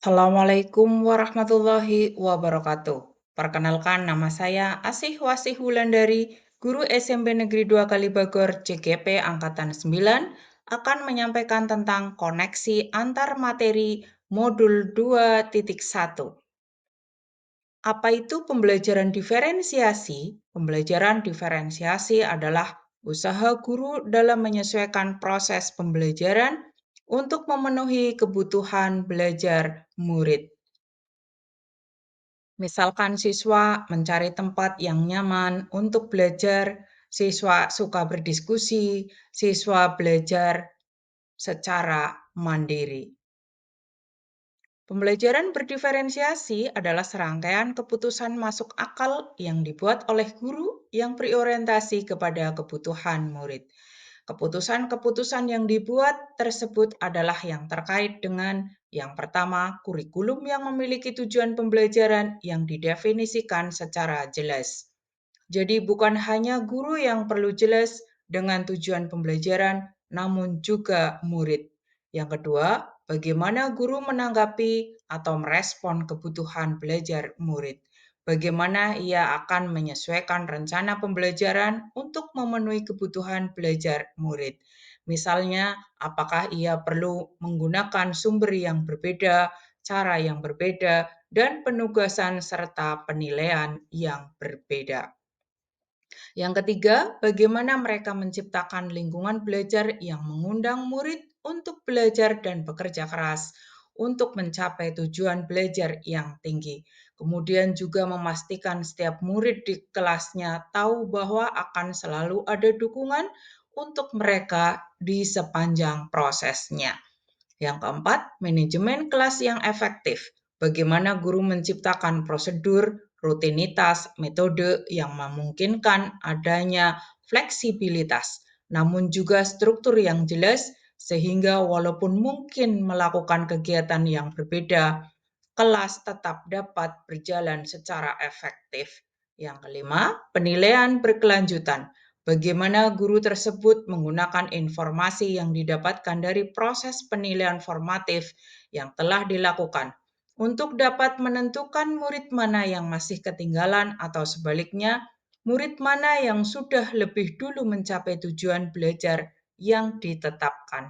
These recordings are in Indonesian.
Assalamualaikum warahmatullahi wabarakatuh. Perkenalkan nama saya Asih Wasih Wulandari, guru SMP Negeri 2 Kalibagor CGP Angkatan 9, akan menyampaikan tentang koneksi antar materi modul 2.1. Apa itu pembelajaran diferensiasi? Pembelajaran diferensiasi adalah usaha guru dalam menyesuaikan proses pembelajaran untuk memenuhi kebutuhan belajar murid. Misalkan siswa mencari tempat yang nyaman untuk belajar, siswa suka berdiskusi, siswa belajar secara mandiri. Pembelajaran berdiferensiasi adalah serangkaian keputusan masuk akal yang dibuat oleh guru yang berorientasi kepada kebutuhan murid. Keputusan-keputusan yang dibuat tersebut adalah yang terkait dengan yang pertama, kurikulum yang memiliki tujuan pembelajaran yang didefinisikan secara jelas. Jadi bukan hanya guru yang perlu jelas dengan tujuan pembelajaran, namun juga murid. Yang kedua, bagaimana guru menanggapi atau merespon kebutuhan belajar murid. Bagaimana ia akan menyesuaikan rencana pembelajaran untuk memenuhi kebutuhan belajar murid. Misalnya, apakah ia perlu menggunakan sumber yang berbeda, cara yang berbeda, dan penugasan serta penilaian yang berbeda. Yang ketiga, bagaimana mereka menciptakan lingkungan belajar yang mengundang murid untuk belajar dan bekerja keras untuk mencapai tujuan belajar yang tinggi. Kemudian juga memastikan setiap murid di kelasnya tahu bahwa akan selalu ada dukungan untuk mereka di sepanjang prosesnya. Yang keempat, manajemen kelas yang efektif. Bagaimana guru menciptakan prosedur, rutinitas, metode yang memungkinkan adanya fleksibilitas, namun juga struktur yang jelas sehingga walaupun mungkin melakukan kegiatan yang berbeda, kelas tetap dapat berjalan secara efektif. Yang kelima, penilaian berkelanjutan. Bagaimana guru tersebut menggunakan informasi yang didapatkan dari proses penilaian formatif yang telah dilakukan untuk dapat menentukan murid mana yang masih ketinggalan atau sebaliknya, murid mana yang sudah lebih dulu mencapai tujuan belajar yang ditetapkan.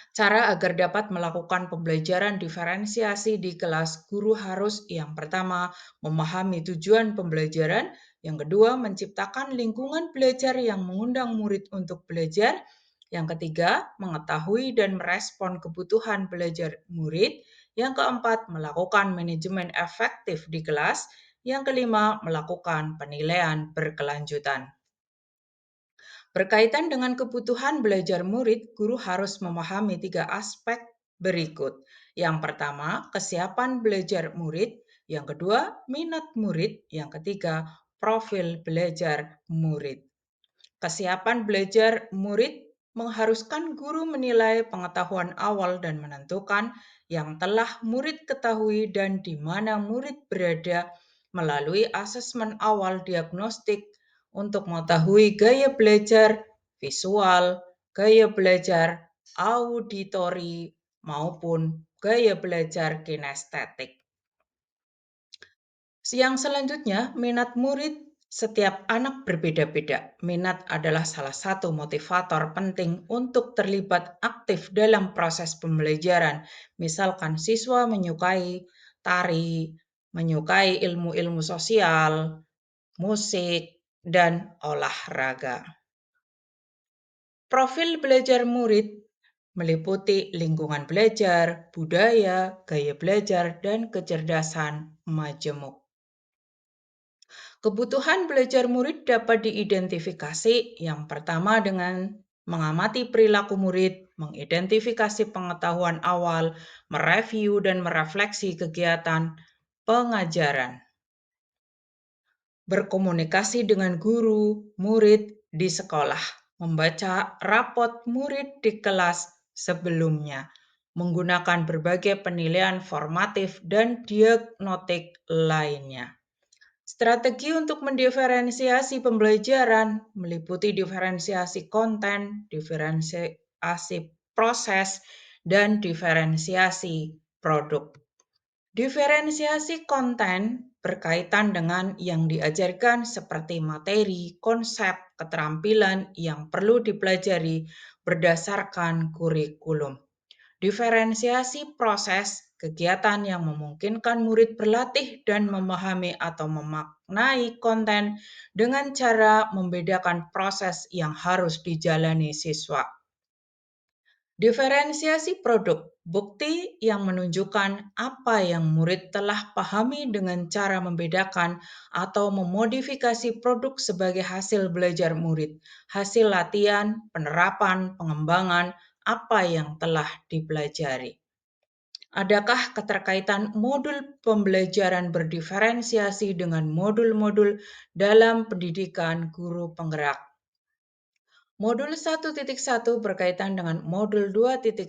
Cara agar dapat melakukan pembelajaran diferensiasi di kelas, guru harus yang pertama memahami tujuan pembelajaran, yang kedua menciptakan lingkungan belajar yang mengundang murid untuk belajar, yang ketiga mengetahui dan merespon kebutuhan belajar murid, yang keempat melakukan manajemen efektif di kelas, yang kelima melakukan penilaian berkelanjutan. Berkaitan dengan kebutuhan belajar murid, guru harus memahami 3 aspek berikut. Yang pertama, kesiapan belajar murid. Yang kedua, minat murid. Yang ketiga, profil belajar murid. Kesiapan belajar murid mengharuskan guru menilai pengetahuan awal dan menentukan yang telah murid ketahui dan di mana murid berada melalui asesmen awal diagnostik untuk mengetahui gaya belajar visual, gaya belajar auditori, maupun gaya belajar kinestetik. Yang selanjutnya, minat murid setiap anak berbeda-beda. Minat adalah salah satu motivator penting untuk terlibat aktif dalam proses pembelajaran. Misalkan siswa menyukai tari, menyukai ilmu-ilmu sosial, musik, dan olahraga. Profil belajar murid meliputi lingkungan belajar, budaya, gaya belajar, dan kecerdasan majemuk. Kebutuhan belajar murid dapat diidentifikasi yang pertama dengan mengamati perilaku murid, mengidentifikasi pengetahuan awal, mereview dan merefleksi kegiatan pengajaran. Berkomunikasi dengan guru, murid di sekolah, membaca rapot murid di kelas sebelumnya, menggunakan berbagai penilaian formatif dan diagnostik lainnya. Strategi untuk mendiferensiasi pembelajaran meliputi diferensiasi konten, diferensiasi proses, dan diferensiasi produk. Diferensiasi konten berkaitan dengan yang diajarkan seperti materi, konsep, keterampilan yang perlu dipelajari berdasarkan kurikulum. Diferensiasi proses kegiatan yang memungkinkan murid berlatih dan memahami atau memaknai konten dengan cara membedakan proses yang harus dijalani siswa. Diferensiasi produk, bukti yang menunjukkan apa yang murid telah pahami dengan cara membedakan atau memodifikasi produk sebagai hasil belajar murid, hasil latihan, penerapan, pengembangan apa yang telah dipelajari. Adakah keterkaitan modul pembelajaran berdiferensiasi dengan modul-modul dalam pendidikan guru penggerak? Modul 1.1 berkaitan dengan modul 2.1,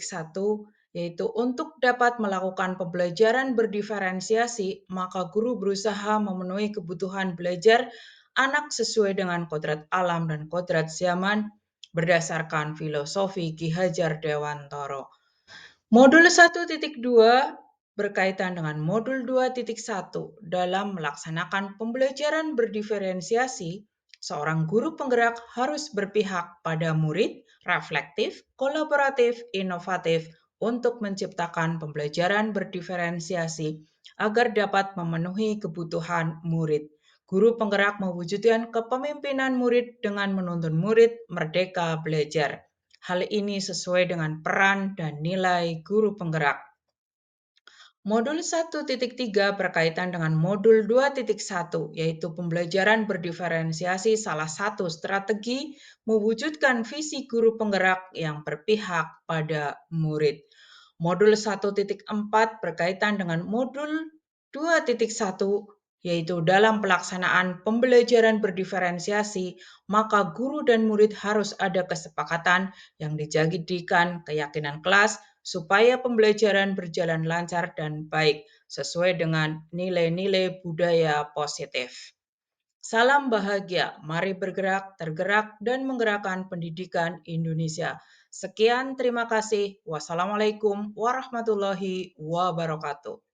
yaitu untuk dapat melakukan pembelajaran berdiferensiasi, maka guru berusaha memenuhi kebutuhan belajar anak sesuai dengan kodrat alam dan kodrat zaman berdasarkan filosofi Ki Hajar Dewantara. Modul 1.2 berkaitan dengan modul 2.1 dalam melaksanakan pembelajaran berdiferensiasi. Seorang guru penggerak harus berpihak pada murid, reflektif, kolaboratif, inovatif untuk menciptakan pembelajaran berdiferensiasi agar dapat memenuhi kebutuhan murid. Guru penggerak mewujudkan kepemimpinan murid dengan menuntun murid merdeka belajar. Hal ini sesuai dengan peran dan nilai guru penggerak. Modul 1.3 berkaitan dengan modul 2.1, yaitu pembelajaran berdiferensiasi salah satu strategi mewujudkan visi guru penggerak yang berpihak pada murid. Modul 1.4 berkaitan dengan modul 2.1, yaitu dalam pelaksanaan pembelajaran berdiferensiasi, maka guru dan murid harus ada kesepakatan yang dijadikan keyakinan kelas supaya pembelajaran berjalan lancar dan baik sesuai dengan nilai-nilai budaya positif. Salam bahagia, mari bergerak, tergerak, dan menggerakkan pendidikan Indonesia. Sekian, terima kasih. Wassalamualaikum warahmatullahi wabarakatuh.